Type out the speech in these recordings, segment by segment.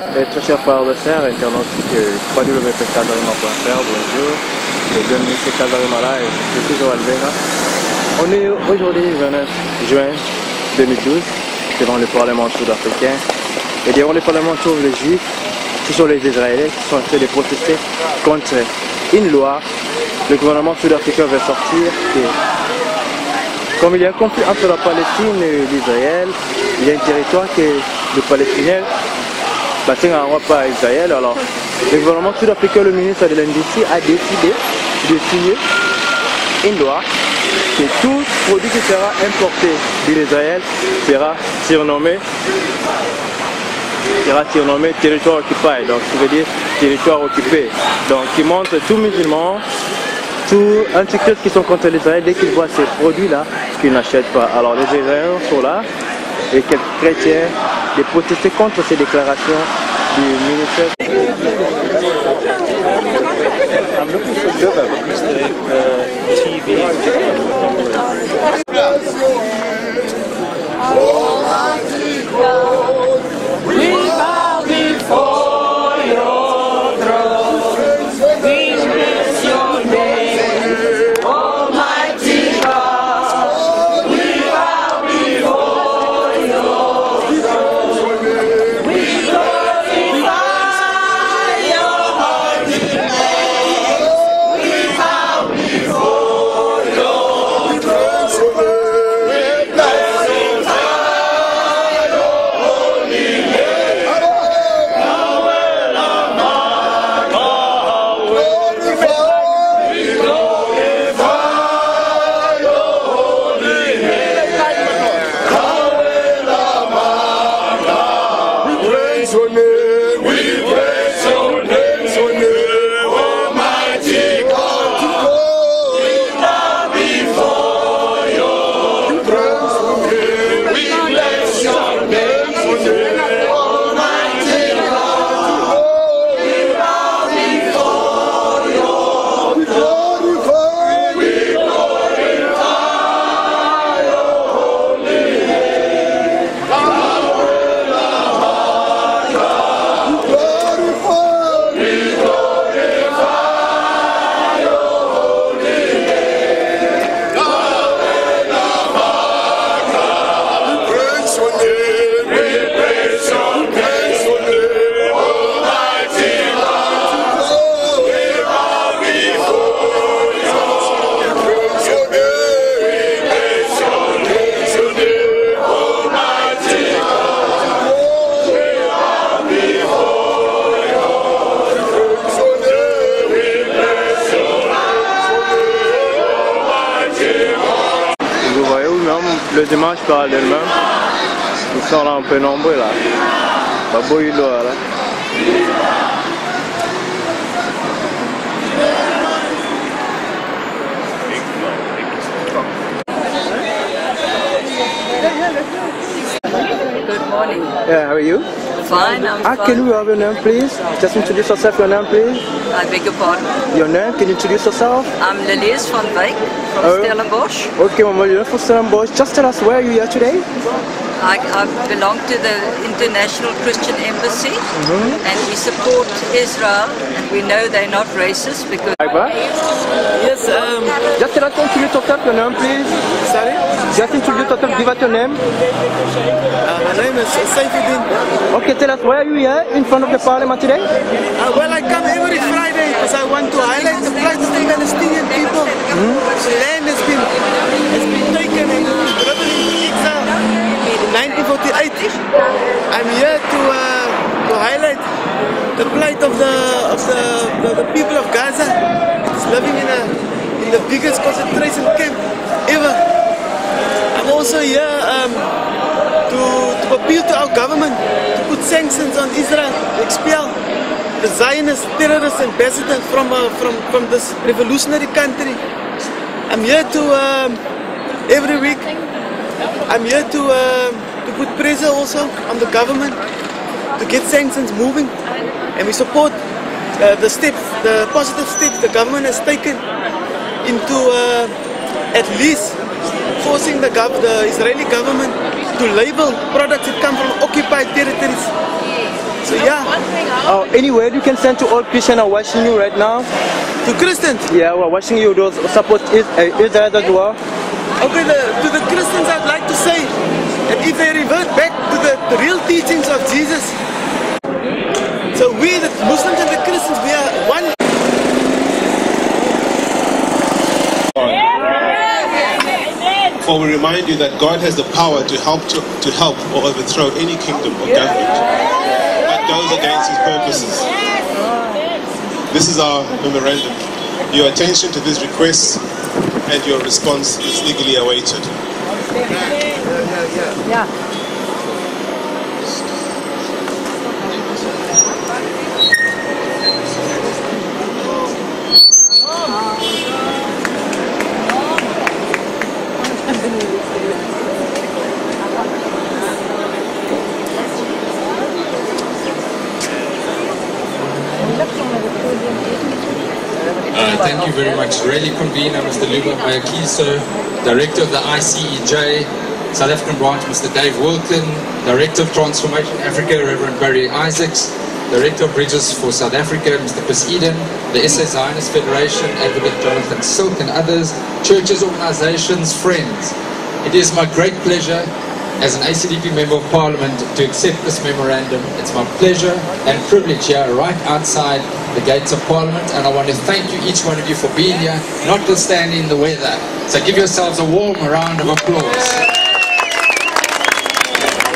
Et très chers frères et sœurs, internautes www.calvarima.fr, bonjour. Je suis M. Calvarima là et je suis toujours Alvera. On est aujourd'hui 29 juin 2012 devant le Parlement sud-africain. Et devant le Parlement trouve les Juifs, qui sont les Israéliens, qui sont en train de protester contre une loi. Le gouvernement sud-africain veut sortir. Comme il y a un conflit entre la Palestine et l'Israël, il y a un territoire que les Palestiniens n'appartiennent pas à Israël. Alors, le gouvernement sud-africain, le ministre de l'Industrie, a décidé de signer une loi que tout produit qui sera importé d'Israël sera surnommé territoire occupé, donc ça veut dire territoire occupé. Donc, qui montre tout musulman, tout antichrist qui sont contre l'Israël, dès qu'ils voient ces produits-là, qu'ils n'achètent pas. Alors les Israéliens sont là et quelques chrétiens de protester contre ces déclarations du ministère. Le dimanche parallèlement, ils sont là un peu nombreux là. Là. Good morning. Yeah, how are you? Fine, I'm fine. Can you have your name, please? Just introduce yourself, your name, please. I beg your pardon. Your name, can you introduce yourself? I'm Lilies van Wyk from Stellenbosch. Okay, Mama, you're from Stellenbosch. Just tell us where you are today. I belong to the International Christian Embassy and we support Israel, and we know they're not racist because... Yes, just tell us, introduce yourself, your name, please. Sorry? Just introduce yourself, give us your name. My name is Saifuddin. Okay, tell us where you are in front of the parliament today? Well, I come every Friday because I want to highlight the plight of the Palestinian people. The land has been taken and driven into exile in 1948. I'm here to highlight the plight of the people of Gaza. It's living in the biggest concentration camp ever. I'm also here to appeal to our government to put sanctions on Israel, to expel the Zionist terrorist ambassador from this revolutionary country. I'm here to every week. I'm here to put pressure also on the government to get sanctions moving, and we support the positive steps the government has taken into at least forcing the Israeli government to label products that come from occupied territories. So yeah. Anyway, you can send to all Christians are watching you right now. To Christians? Yeah, we're watching you. Those support Israel as well. Okay, to the Christians I'd like to say that if they revert back to the real teachings of Jesus, so we, the Muslims and the Christians, we are one. For we remind you that God has the power to help or overthrow any kingdom or government that goes against his purposes. This is our memorandum. Your attention to these requests and your response is legally awaited. Yeah. Thank you very much. Really convener, Mr. Luba Mayakiso, Director of the ICEJ, South African branch, Mr. Dave Wilkin, Director of Transformation Africa, Reverend Barry Isaacs, Director of Bridges for South Africa, Mr. Chris Eden, the SA Zionist Federation, Advocate Jonathan Silk and others, churches, organizations, friends. It is my great pleasure as an ACDP Member of Parliament to accept this memorandum. It's my pleasure and privilege here right outside the gates of Parliament, and I want to thank you, each one of you, for being here, notwithstanding the weather. So give yourselves a warm round of applause.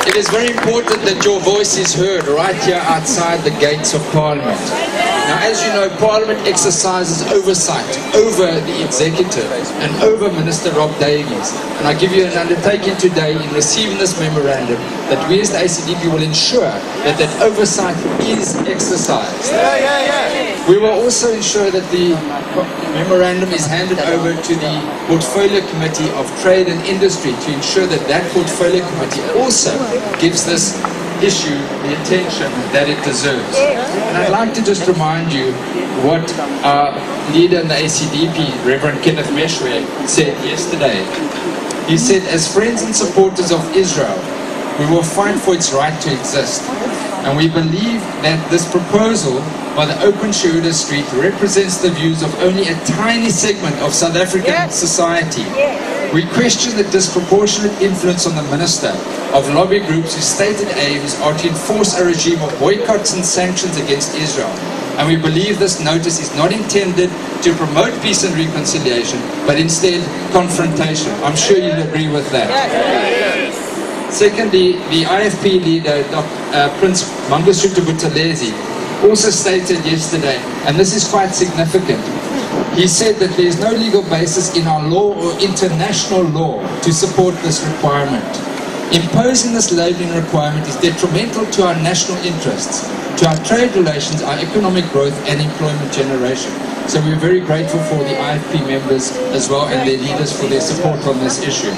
It is very important that your voice is heard right here outside the gates of Parliament. Now, as you know, Parliament exercises oversight over the executive and over Minister Rob Davies. And I give you an undertaking today in receiving this memorandum that we as the ACDP will ensure that that oversight is exercised. We will also ensure that the memorandum is handed over to the Portfolio Committee of Trade and Industry to ensure that that Portfolio Committee also gives this issue the attention that it deserves. And I'd like to just remind you what our leader in the ACDP, Reverend Kenneth Meshwe, said yesterday. He said, as friends and supporters of Israel, we will fight for its right to exist. And we believe that this proposal by the Open Shoulder Street represents the views of only a tiny segment of South African society. We question the disproportionate influence on the minister of lobby groups whose stated aims are to enforce a regime of boycotts and sanctions against Israel. And we believe this notice is not intended to promote peace and reconciliation, but instead confrontation. I'm sure you'll agree with that. Secondly, the IFP leader, Prince Mangosuthu Buthelezi, also stated yesterday, and this is quite significant, he said that there is no legal basis in our law or international law to support this requirement. Imposing this labelling requirement is detrimental to our national interests, to our trade relations, our economic growth and employment generation. So we're very grateful for the IFP members as well and their leaders for their support on this issue.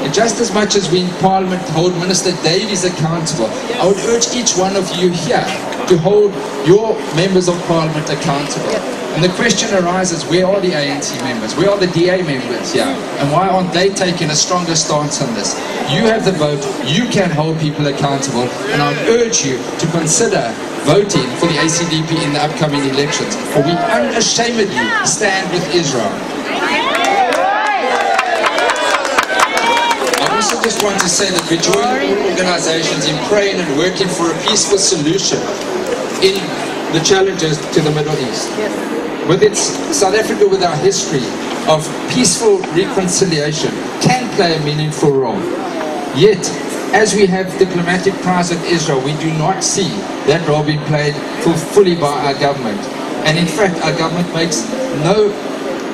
And just as much as we in Parliament hold Minister Davies accountable, I would urge each one of you here to hold your members of Parliament accountable. And the question arises, where are the ANC members? Where are the DA members here? And why aren't they taking a stronger stance on this? You have the vote, you can hold people accountable, and I would urge you to consider voting for the ACDP in the upcoming elections, for we unashamedly stand with Israel. I also just want to say that we join all organizations in praying and working for a peaceful solution in the challenges to the Middle East. With its South Africa, with our history of peaceful reconciliation, can play a meaningful role. Yet, as we have diplomatic ties with Israel, we do not see that role being played fully by our government. And in fact, our government makes no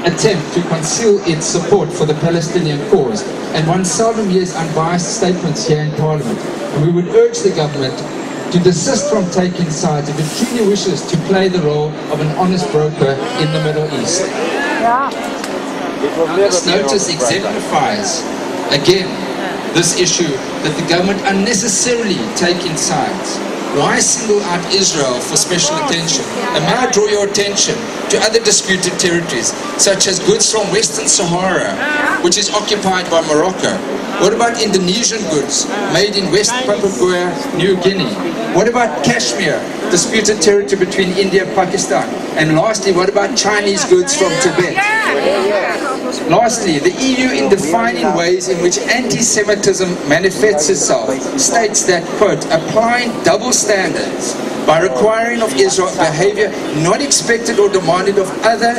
attempt to conceal its support for the Palestinian cause. And one seldom hears unbiased statements here in Parliament. And we would urge the government to desist from taking sides if it truly wishes to play the role of an honest broker in the Middle East. This notice exemplifies, again, this issue that the government unnecessarily taking sides. why single out Israel for special attention? And may I draw your attention to other disputed territories, such as goods from Western Sahara, which is occupied by Morocco. What about Indonesian goods made in West Papua New Guinea? What about Kashmir, disputed territory between India and Pakistan? And lastly, what about Chinese goods from Tibet? Lastly, the EU, in defining ways in which anti-Semitism manifests itself, states that, quote, applying double standards by requiring of Israel behavior not expected or demanded of other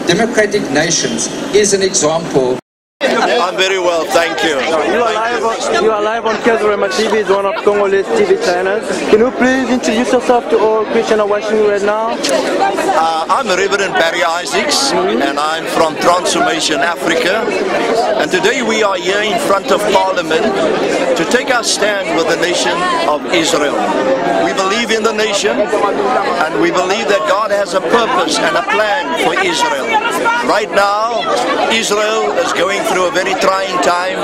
democratic nations is an example. I'm very well, thank you. You are live on Kezorema TV, one of Congolese TV channels. Can you please introduce yourself to all Christians watching you right now? I'm Reverend Barry Isaacs, and I'm from Transformation Africa. And today we are here in front of Parliament to take our stand with the nation of Israel. We believe in the nation, and we believe that God has a purpose and a plan for Israel. Right now, Israel is going through a very trying time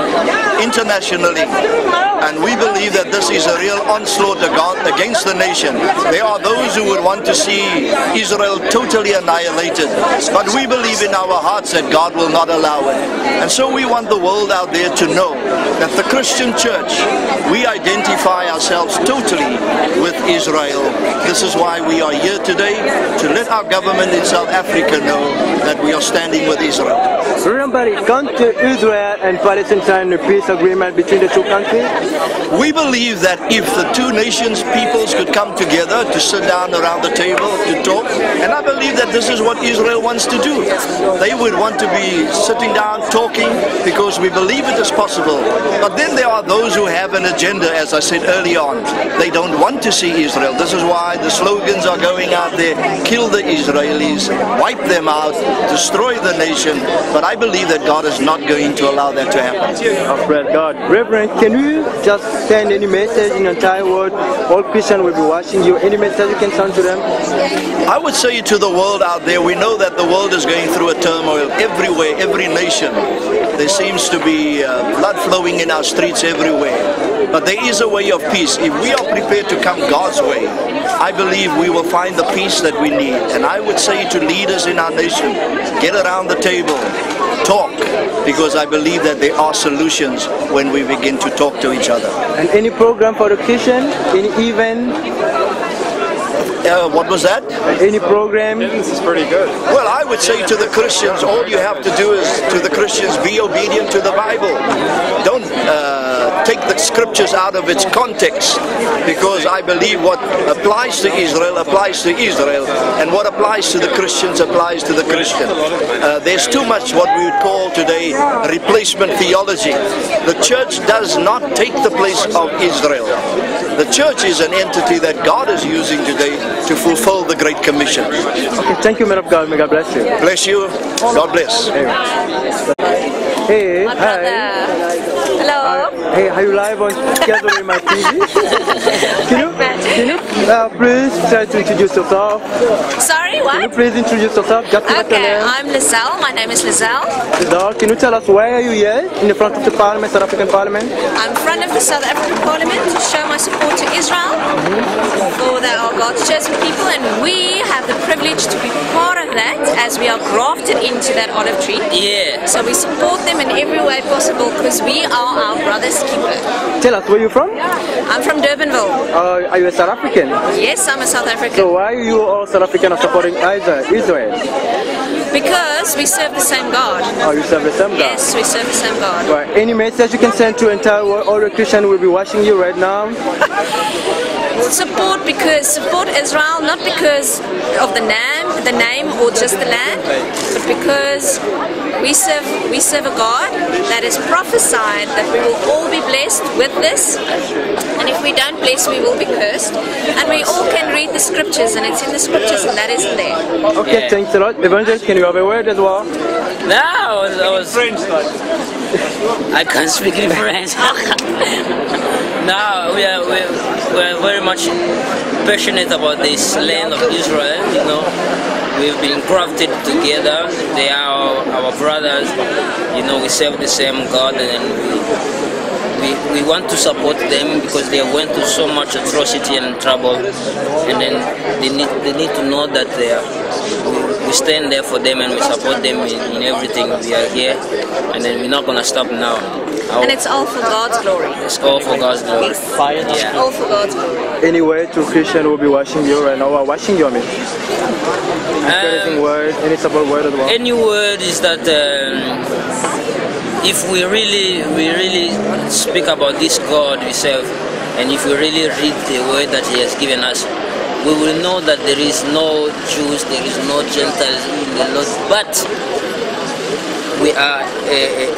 internationally, and we believe that this is a real onslaught against the nation. There are those who would want to see Israel totally annihilated, but we believe in our hearts that God will not allow it. And so we want the world out there to know that the Christian church, we identify ourselves totally with Israel. This is why we are here today, to let our government in South Africa know that we are standing with Israel. Remember, can't Israel and Palestine sign a peace agreement between the two countries? We believe that if the two nations, peoples could come together to sit down around the table to talk, and I believe that this is what Israel wants to do. They would want to be sitting down talking because we believe it is possible. But then there are those who have an agenda, as I said early on. They don't want to see Israel. This is why the slogans are going out there: kill the Israelis, wipe them out, destroy the nation. But I believe that God is not going to allow that to happen. Oh, praise God. Reverend, can you just send any message in the entire world? All Christians will be watching you. Any message you can send to them? I would say to the world out there, we know that the world is going through a turmoil everywhere, every nation. There seems to be blood flowing in our streets everywhere. But there is a way of peace. If we are prepared to come God's way, I believe we will find the peace that we need. And I would say to leaders in our nation, get around the table, talk, because I believe that there are solutions when we begin to talk to each other. And any program for the Christian, any event? What was that? Any program? This is pretty good. Well, I would say to the Christians, all you have to do is, to the Christians, be obedient to the Bible. Don't take the scriptures out of its context, because I believe what applies to Israel applies to Israel, and what applies to the Christians applies to the Christian. There's too much what we would call today replacement theology. The church does not take the place of Israel. The church is an entity that God is using today to fulfill the Great Commission. Okay, thank you, man of God. May God bless you. Bless you. God bless. Hey, hi. Hello. Hey, are you live on Kezorema TV? Can you please try to introduce yourself? Sorry, what? Can you please introduce yourself? Just Okay, I'm Lizelle. My name is Lizelle. Lizelle, can you tell us why are you here in the front of the Parliament, South African Parliament? I'm in front of the South African Parliament to show my support to Israel for that are God's chosen people, and we have the privilege to be part of that as we are grafted into that olive tree. Yeah. So we support them in every way possible because we are our brother's keeper. Tell us, where are you from? I'm from Durbanville. Are you a South African? Yes, I'm a South African. So why are you all South African are supporting Israel? Because we serve the same God. Oh, you serve the same God? Yes, we serve the same God. Right. Any message you can send to entire world? All the Christians will be watching you right now. Support Israel, not because of the name or just the land, but because we serve a God that is prophesied that we will all be blessed with this, and if we don't bless, we will be cursed. And we all can read the scriptures, and it's in the scriptures, and that isn't there. Okay, thanks a lot. Evangelist, can you have a word as well? No, I was French. I can't speak in French. No, we're very much passionate about this land of Israel. You know, we've been grafted together. They are our brothers. You know, we serve the same God, and we want to support them because they went through so much atrocity and trouble, and then they need to know that we stand there for them and we support them in everything. We are here, and then we're not gonna stop now. And it's all for God's glory. It's all for God's glory. Yeah. All for God's glory. Any word to Christian who will be watching you right now, or watching you, I mean? Encouraging word, any support word as well? Any word is that if we really speak about this God we serve, and if we really read the word that He has given us, we will know that there is no Jews, there is no Gentiles in the Lord, but we are a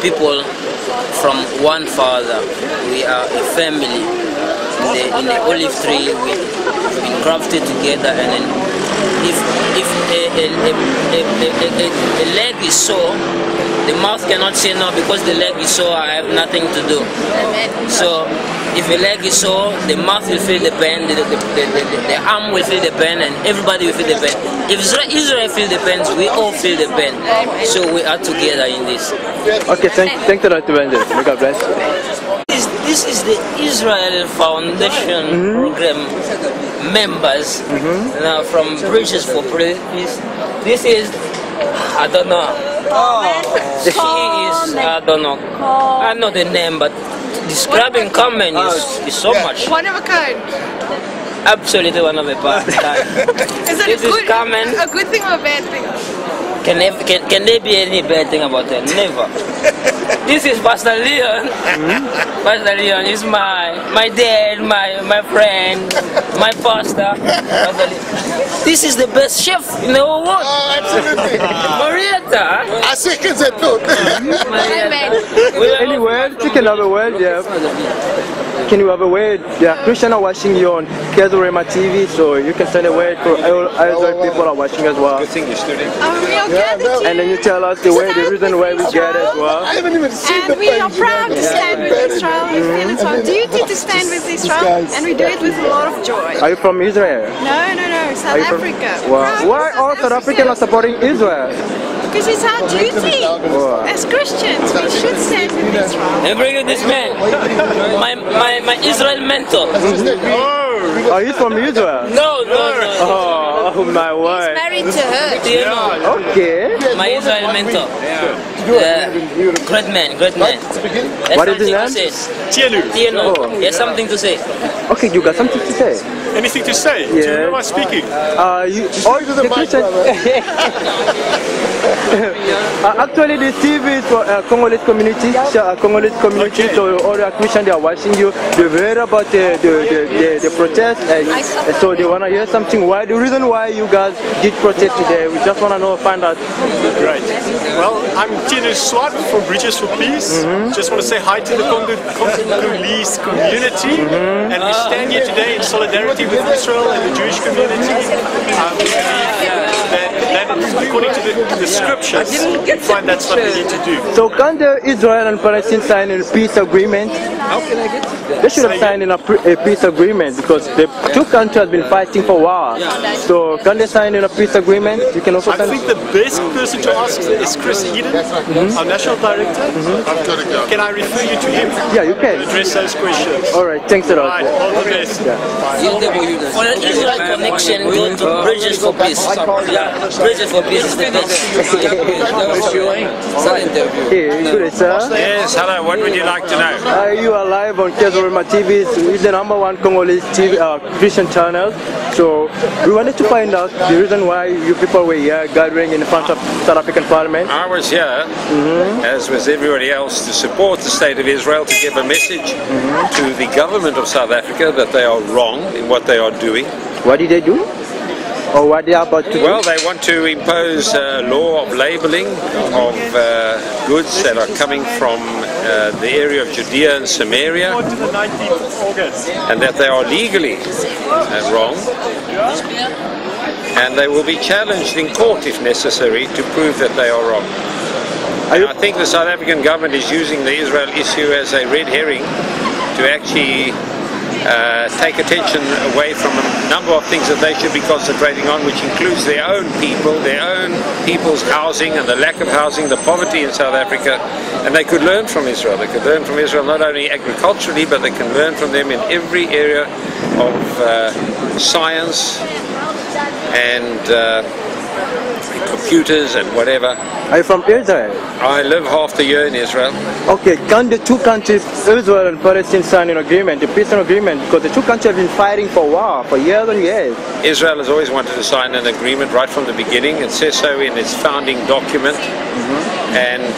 people from one Father. We are a family. In the olive tree, we've been grafted together, and then if a leg is sore, the mouth cannot say no because the leg is sore, I have nothing to do. So if a leg is sore, the mouth will feel the pain, the arm will feel the pain, and everybody will feel the pain. If Israel feel the pain, we all feel the pain. So we are together in this. Okay, thank you, Dr. Benjamin. May God bless you. This is the Israel Foundation program members from Bridges for Peace. This is, I don't know. She is, I don't know. I know the name, but describing Carmen is so much. One of a kind. Absolutely one of a kind. Is it a good thing or a bad thing? Can there be any bad thing about her? Never. This is Pastor Leon. Pastor Leon is my dad, my friend, my pastor. This is the best chef in the whole world. Oh, absolutely. Marietta. I second that thought. Any word? You can have a word, yeah. Can you have a word? Yeah, Christians are watching you on Kezorema TV, so you can send a word for Israel people are watching as well. Good thing you stood in. And then you tell us the way, the reason why we get it as well. I haven't even seen the And we are proud to stand with Israel. We feel it's our duty to stand with Israel, and we do it with a lot of joy. Are you from Israel? No, South Africa. Wow. Why all South Africans are supporting Israel? Because it's our duty. As Christians, we should stand with Israel. And bring this man, my Israel mentor. Are you from Israel? No. Oh my word. Married to her. Okay. My Israel mentor. Great man. What is his name? Tieno. He has something to say. Okay, you got something to say? Anything to say? Yeah. Do you know am I speaking? The Christian. Actually, the TV is for Congolese community. Okay. So all the Christians they are watching you. They heard about the protest, and so they wanna hear something. Why? The reason why you guys did protest today? We just wanna know, find out. Right. Well, I'm Tino Swart from Bridges for Peace. Just want to say hi to the Congolese community, and we stand here today in solidarity with Israel and the Jewish community. We believe that according to the scriptures, we find that's what we need to do. So can the Israel and Palestine sign a peace agreement? How can I get They should have signed in a peace agreement because the two countries have been fighting for a while. So can they sign in a peace agreement? You can also I think the best person to ask is Chris Eden, our national director. Can I refer you to him? Yeah, you can. Address those questions. All right, thanks a lot. Right, all the best. For the Israel connection, go to Bridges for Peace. Bridges for Peace is the best. Hey, good, sir. Yes, hello, what would you like to know? You are live on Kezorema TV. It's the #1 Congolese TV, Christian channel. So we wanted to find out the reason why you people were here gathering in front of South African Parliament. I was here, as was everybody else, to support the state of Israel, to give a message to the government of South Africa that they are wrong in what they are doing. What did they do? Or what they are about to do? Well, they want to impose a law of labeling of goods that are coming from the area of Judea and Samaria, and that they are legally wrong, and they will be challenged in court if necessary to prove that they are wrong. And I think the South African government is using the Israel issue as a red herring to actually take attention away from number of things that they should be concentrating on, which includes their own people's housing and the lack of housing, the poverty in South Africa. And they could learn from Israel. They could learn from Israel not only agriculturally, but they can learn from them in every area of science and computers and whatever. Are you from Israel? I live half the year in Israel. Okay, can the two countries, Israel and Palestine, sign an agreement, a peace agreement? Because the two countries have been fighting for a while, for years and years. Israel has always wanted to sign an agreement right from the beginning. It says so in its founding document. And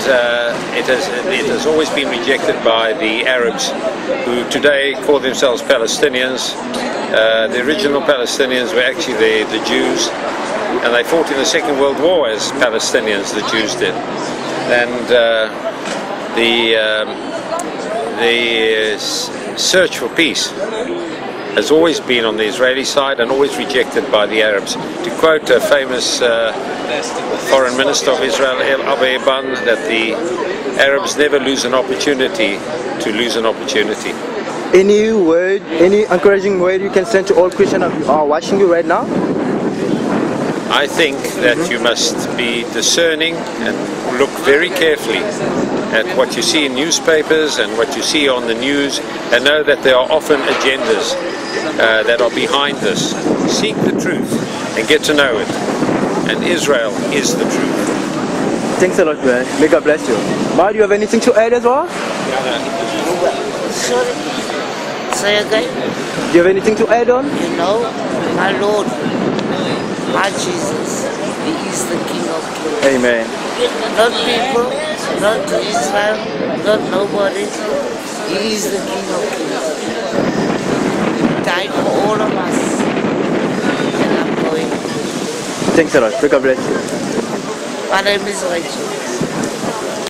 it has always been rejected by the Arabs, who today call themselves Palestinians. The original Palestinians were actually the Jews, and they fought in the Second World War as Palestinians, the Jews did. And the search for peace has always been on the Israeli side and always rejected by the Arabs. To quote a famous foreign minister of Israel, Abu Eban, that the Arabs never lose an opportunity to lose an opportunity. Any word, any encouraging word you can send to all Christians who are watching you right now? I think that you must be discerning and look very carefully at what you see in newspapers and what you see on the news, and know that there are often agendas that are behind this. Seek the truth and get to know it. And Israel is the truth. Thanks a lot, man. May God bless you. Ma, do you have anything to add as well? Sorry. Say again. Do you have anything to add on? You know, my Lord, my Jesus, He is the King of Kings. Amen. Not people, not Israel, not nobody. He is the King of Kings. He died for all of us. And I'm going. Thanks a lot. May God bless you. My name is Rachel.